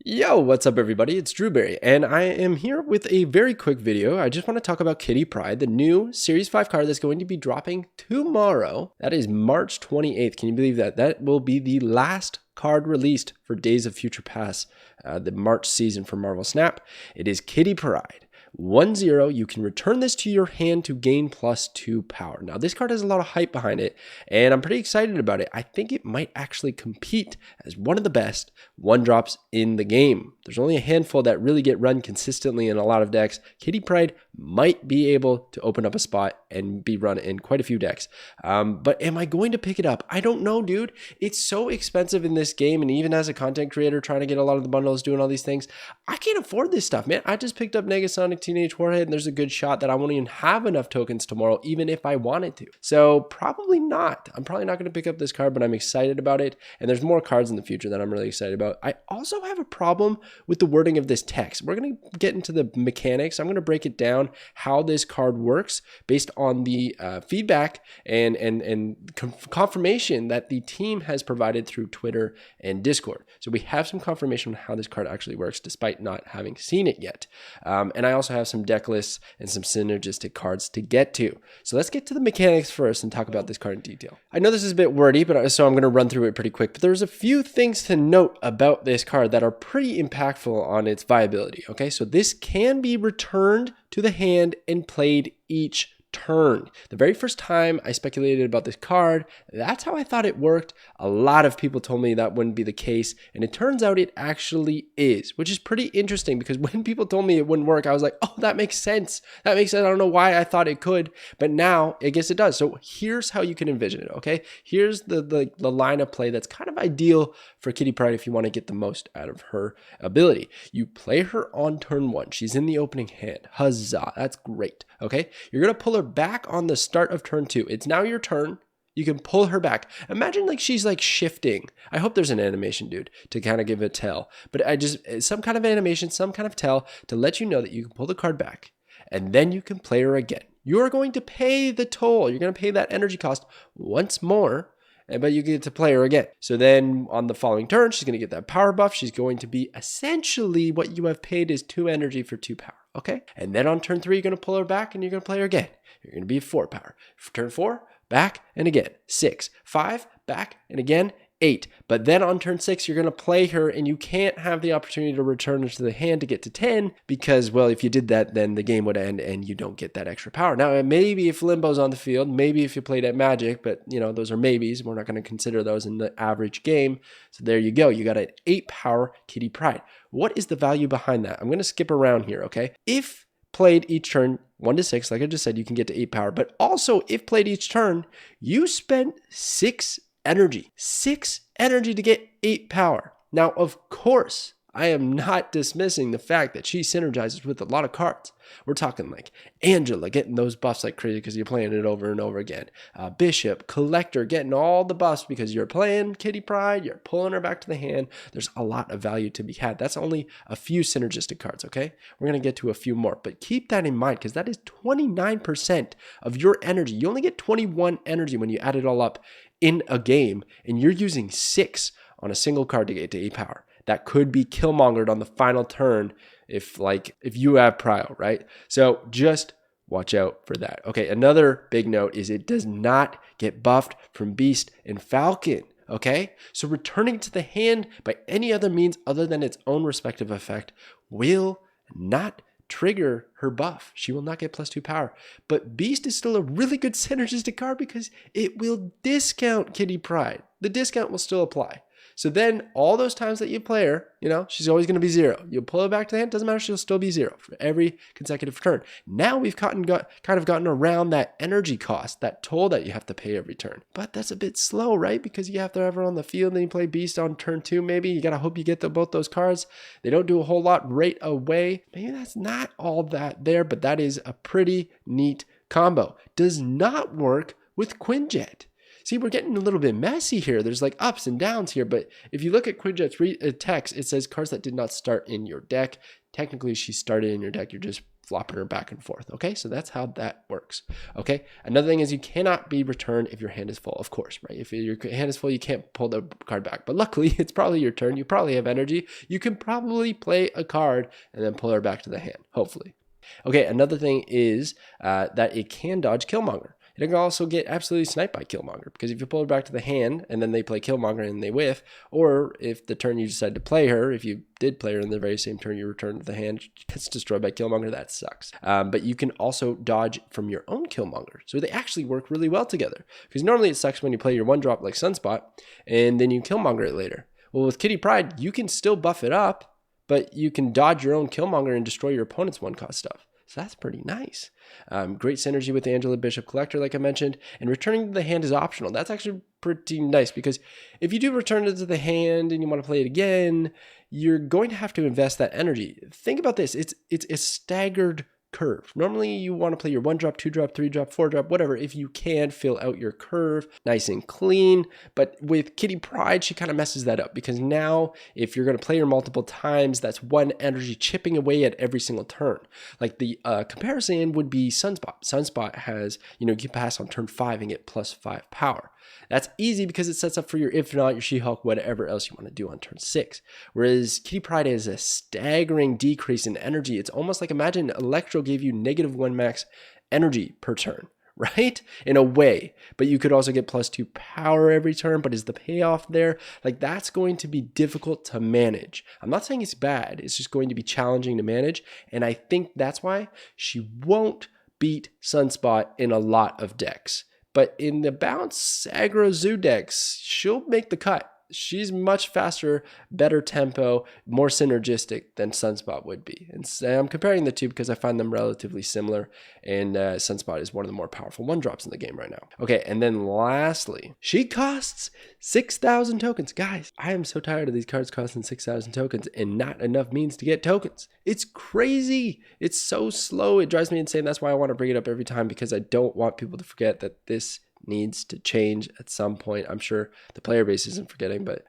Yo, what's up everybody? It's Drewberry, and I am here with a very quick video. I just want to talk about Kitty Pryde, the new Series 5 card that's going to be dropping tomorrow. That is March 28th. Can you believe that? That will be the last card released for Days of Future Past, the March season for Marvel Snap. It is Kitty Pryde. 1-0, you can return this to your hand to gain +2 power. Now, this card has a lot of hype behind it, and I'm pretty excited about it. I think it might actually compete as one of the best 1-drops in the game. There's only a handful that really get run consistently in a lot of decks. Kitty Pryde might be able to open up a spot and be run in quite a few decks. But am I going to pick it up? I don't know, dude. It's so expensive in this game, and even as a content creator trying to get a lot of the bundles, doing all these things, I can't afford this stuff, man. I just picked up Negasonic Teenage Warhead, and there's a good shot that I won't even have enough tokens tomorrow, even if I wanted to. So probably not. I'm probably not going to pick up this card, but I'm excited about it. And there's more cards in the future that I'm really excited about. I also have a problem with the wording of this text. We're going to get into the mechanics. I'm going to break it down, how this card works based on the feedback and confirmation that the team has provided through Twitter and Discord. So we have some confirmation on how this card actually works, despite not having seen it yet. And I also have some deck lists and some synergistic cards to get to. So let's get to the mechanics first and talk about this card in detail. I know this is a bit wordy, but so I'm going to run through it pretty quick. But there's a few things to note about this card that are pretty impactful on its viability. Okay, so this can be returned to the hand and played each turn. The very first time I speculated about this card, that's how I thought it worked. A lot of people told me that wouldn't be the case, and it turns out it actually is, which is pretty interesting because when people told me it wouldn't work, I was like, oh, that makes sense. That makes sense. I don't know why I thought it could, but now I guess it does. So here's how you can envision it, okay? Here's the line of play that's kind of ideal for Kitty Pryde if you want to get the most out of her ability. You play her on turn 1. She's in the opening hand. Huzzah. That's great, okay? You're going to pull her back on the start of turn 2. It's now your turn. You can pull her back. Imagine like she's like shifting. I hope there's an animation, dude, to kind of give a tell. But some kind of animation, some kind of tell to let you know that you can pull the card back and then you can play her again. You're going to pay the toll. You're going to pay that energy cost once more, but you get to play her again. So then on the following turn, she's going to get that power buff. She's going to be essentially what you have paid is 2 energy for 2 power. Okay. And then on turn 3, you're going to pull her back and you're going to play her again. You're going to be 4 power. For turn 4, back and again. 6, 5, back and again. 8. But then on turn 6, you're going to play her and you can't have the opportunity to return her to the hand to get to 10 because, well, if you did that, then the game would end and you don't get that extra power. Now, maybe if Limbo's on the field, maybe if you played at Magic, but you know, those are maybes. We're not going to consider those in the average game. So there you go. You got an 8 power Kitty Pryde. What is the value behind that? I'm going to skip around here, okay? If played each turn 1 to 6, like I just said, you can get to 8 power, but also if played each turn, you spent 6 energy. 6 energy to get 8 power. Now, of course, I am not dismissing the fact that she synergizes with a lot of cards. We're talking like Angela getting those buffs like crazy because you're playing it over and over again. Bishop, Collector getting all the buffs because you're playing Kitty Pryde, you're pulling her back to the hand. There's a lot of value to be had. That's only a few synergistic cards, okay? We're going to get to a few more, but keep that in mind because that is 29% of your energy. You only get 21 energy when you add it all up in a game, and you're using 6 on a single card to get to 8 power. That could be Killmongered on the final turn if you have Prio, right? So just watch out for that. Okay, another big note is it does not get buffed from Beast and Falcon, okay? So returning to the hand by any other means other than its own respective effect will not trigger her buff. She will not get +2 power. But Beast is still a really good synergistic card because it will discount Kitty Pryde. The discount will still apply. So then all those times that you play her, you know, she's always going to be 0. You'll pull her back to the hand, doesn't matter, she'll still be 0 for every consecutive turn. Now we've kind of gotten around that energy cost, that toll that you have to pay every turn. But that's a bit slow, right? Because you have to have her on the field, and you play Beast on turn 2 maybe. You got to hope you get both those cards. They don't do a whole lot right away. Maybe that's not all that there, but that is a pretty neat combo. Does not work with Quinjet. See, we're getting a little bit messy here. There's like ups and downs here, but if you look at Quinjet's text, it says cards that did not start in your deck. Technically, she started in your deck. You're just flopping her back and forth. Okay, so that's how that works. Okay, another thing is you cannot be returned if your hand is full, of course, right? If your hand is full, you can't pull the card back. But luckily, it's probably your turn. You probably have energy. You can probably play a card and then pull her back to the hand, hopefully. Okay, another thing is that it can dodge Killmonger. It can also get absolutely sniped by Killmonger, because if you pull her back to the hand and then they play Killmonger and they whiff, or if the turn you decide to play her, if you did play her in the very same turn you return to the hand, she gets destroyed by Killmonger, that sucks. But you can also dodge from your own Killmonger. So they actually work really well together, because normally it sucks when you play your one drop like Sunspot and then you Killmonger it later. Well, with Kitty Pryde, you can still buff it up, but you can dodge your own Killmonger and destroy your opponent's one cost stuff. So that's pretty nice. Great synergy with Angela, Bishop, Collector, like I mentioned. And returning to the hand is optional. That's actually pretty nice, because if you do return it to the hand and you want to play it again, you're going to have to invest that energy. Think about this. It's a staggered curve. Normally you want to play your 1-drop, 2-drop, 3-drop, 4-drop, whatever, if you can fill out your curve nice and clean. But with Kitty Pryde, she kind of messes that up, because now if you're going to play her multiple times, that's one energy chipping away at every single turn. Like the comparison would be Sunspot. Sunspot has, you can pass on turn 5 and get +5 power. That's easy because it sets up for your If Not, your She-Hulk, whatever else you want to do on turn 6. Whereas Kitty Pryde has a staggering decrease in energy. It's almost like, imagine Electro gave you -1 max energy per turn, right? In a way, but you could also get +2 power every turn. But is the payoff there? Like, that's going to be difficult to manage. I'm not saying it's bad. It's just going to be challenging to manage. And I think that's why she won't beat Sunspot in a lot of decks. But in the bounce aggro zoo decks, she'll make the cut. She's much faster, better tempo, more synergistic than Sunspot would be. And so I'm comparing the two because I find them relatively similar, and Sunspot is one of the more powerful 1-drops in the game right now. Okay, and then lastly, she costs 6,000 tokens. Guys, I am so tired of these cards costing 6,000 tokens and not enough means to get tokens. It's crazy. It's so slow. It drives me insane. That's why I want to bring it up every time, because I don't want people to forget that this needs to change at some point. I'm sure the player base isn't forgetting, but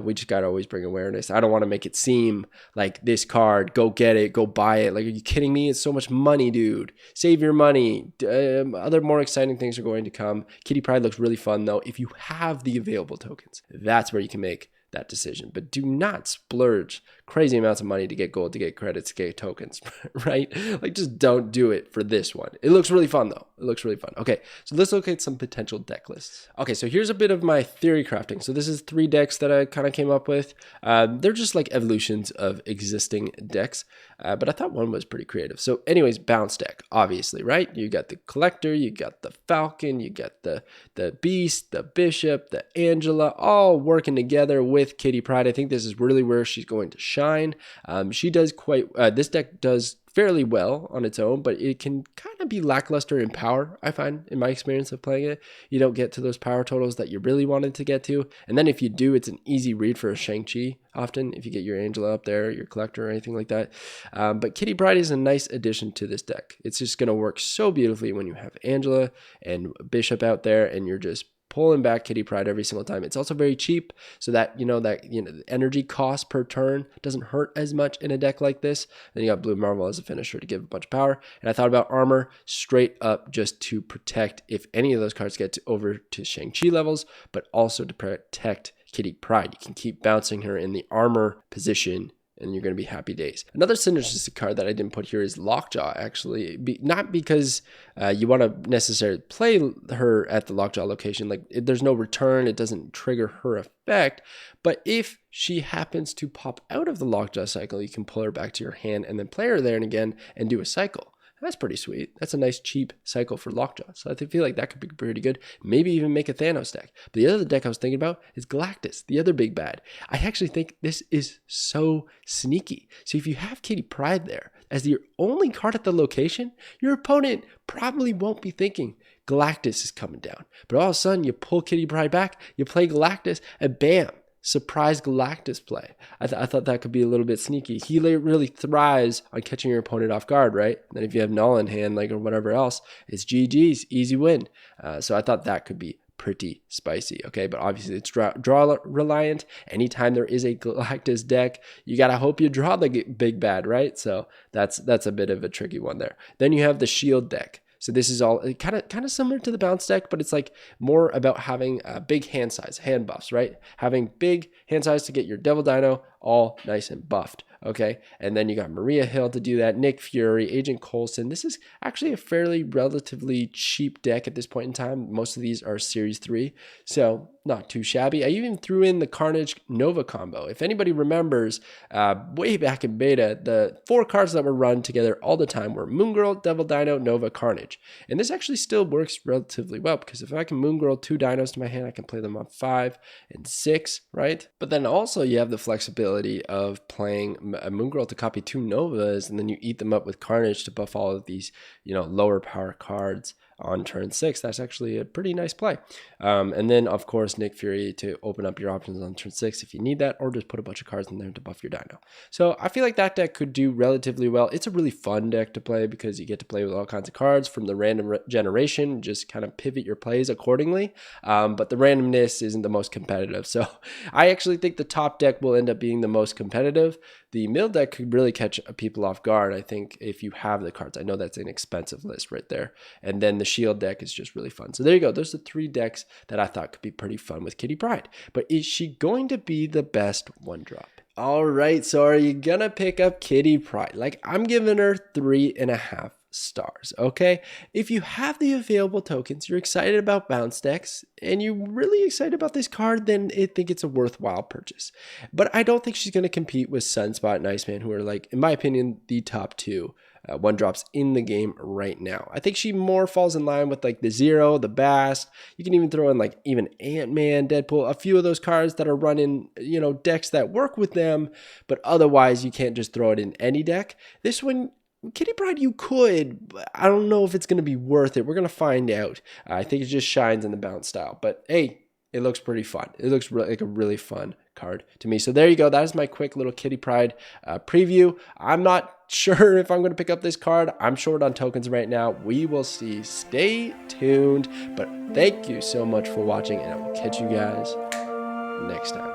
we just got to always bring awareness. I don't want to make it seem like this card, go get it, go buy it. Like, are you kidding me? It's so much money, dude. Save your money. Other more exciting things are going to come. Kitty Pryde looks really fun though. If you have the available tokens, that's where you can make that decision. But do not splurge crazy amounts of money to get gold, to get credits, to get tokens, right? Like, just don't do it for this one. It looks really fun though. It looks really fun. Okay, so let's look at some potential deck lists. Okay, so here's a bit of my theory crafting. So this is 3 decks that I kind of came up with. They're just like evolutions of existing decks, but I thought one was pretty creative. So anyways, bounce deck, obviously, right? You got the Collector, you got the Falcon, you got the Beast, the Bishop, the Angela, all working together with Kitty Pryde. I think this is really where she's going to shine. She does this deck does fairly well on its own, but it can kind of be lackluster in power, I find, in my experience of playing it. You don't get to those power totals that you really wanted to get to. And then if you do, it's an easy read for a Shang-Chi often, if you get your Angela up there, your Collector or anything like that. But Kitty Pryde is a nice addition to this deck. It's just going to work so beautifully when you have Angela and Bishop out there and you're just pulling back Kitty Pryde every single time. It's also very cheap, so that the energy cost per turn doesn't hurt as much in a deck like this. Then you got Blue Marvel as a finisher to give a bunch of power. And I thought about armor straight up just to protect if any of those cards get over to Shang-Chi levels, but also to protect Kitty Pryde. You can keep bouncing her in the armor position and you're going to be happy days. Another synergistic card that I didn't put here is Lockjaw, actually. Not because you want to necessarily play her at the Lockjaw location. Like, there's no return. It doesn't trigger her effect. But if she happens to pop out of the Lockjaw cycle, you can pull her back to your hand and then play her there and again and do a cycle. That's pretty sweet. That's a nice cheap cycle for Lockjaw. So I feel like that could be pretty good. Maybe even make a Thanos deck. But the other deck I was thinking about is Galactus, the other big bad. I actually think this is so sneaky. So if you have Kitty Pryde there as your only card at the location, your opponent probably won't be thinking Galactus is coming down. But all of a sudden you pull Kitty Pryde back, you play Galactus, and bam, surprise Galactus play. I thought that could be a little bit sneaky. He really thrives on catching your opponent off guard, right? And then if you have Null in hand, or whatever else, it's GG's, easy win. So I thought that could be pretty spicy, okay? But obviously it's draw reliant. Anytime there is a Galactus deck, you gotta hope you draw the big bad, right? So that's a bit of a tricky one there. Then you have the shield deck. So this is all kind of similar to the bounce deck, but it's like more about having a big hand size, hand buffs, right? Having big hand size to get your Devil Dino all nice and buffed, okay? And then you got Maria Hill to do that, Nick Fury, Agent Coulson. This is actually a fairly relatively cheap deck at this point in time. Most of these are Series 3, so not too shabby. I even threw in the Carnage Nova combo. If anybody remembers, way back in beta, the 4 cards that were run together all the time were Moon Girl, Devil Dino, Nova, Carnage. And this actually still works relatively well, because if I can Moon Girl 2 dinos to my hand, I can play them on 5 and 6, right? But then also you have the flexibility of playing a Moon Girl to copy 2 Novas, and then you eat them up with Carnage to buff all of these, lower power cards on turn 6. That's actually a pretty nice play. And then of course Nick Fury to open up your options on turn 6 if you need that, or just put a bunch of cards in there to buff your dino. So I feel like that deck could do relatively well. It's a really fun deck to play because you get to play with all kinds of cards from the random generation, just kind of pivot your plays accordingly. But the randomness isn't the most competitive. So I actually think the top deck will end up being the most competitive. The middle deck could really catch people off guard, I think, if you have the cards. I know that's an expensive list right there. And then the shield deck is just really fun. So there you go. Those are 3 decks that I thought could be pretty fun with Kitty Pryde. But is she going to be the best 1-drop? All right, so are you going to pick up Kitty Pryde? Like, I'm giving her 3.5 stars, okay? If you have the available tokens, you're excited about bounce decks, and you're really excited about this card, then I think it's a worthwhile purchase. But I don't think she's going to compete with Sunspot and Iceman, who are, like, in my opinion, the top 2 1-drops in the game right now. I think she more falls in line with like the Zero, the Bast. You can even throw in like even Ant-Man, Deadpool, a few of those cards that are running, decks that work with them, but otherwise you can't just throw it in any deck. This one, Kitty Pryde, you could, but I don't know if it's going to be worth it. We're going to find out. I think it just shines in the bounce style, but hey, it looks pretty fun. It looks like a really fun card to me. So there you go. That is my quick little Kitty Pryde preview. I'm not sure if I'm going to pick up this card. I'm short on tokens right now. We will see. Stay tuned. But thank you so much for watching, and I will catch you guys next time.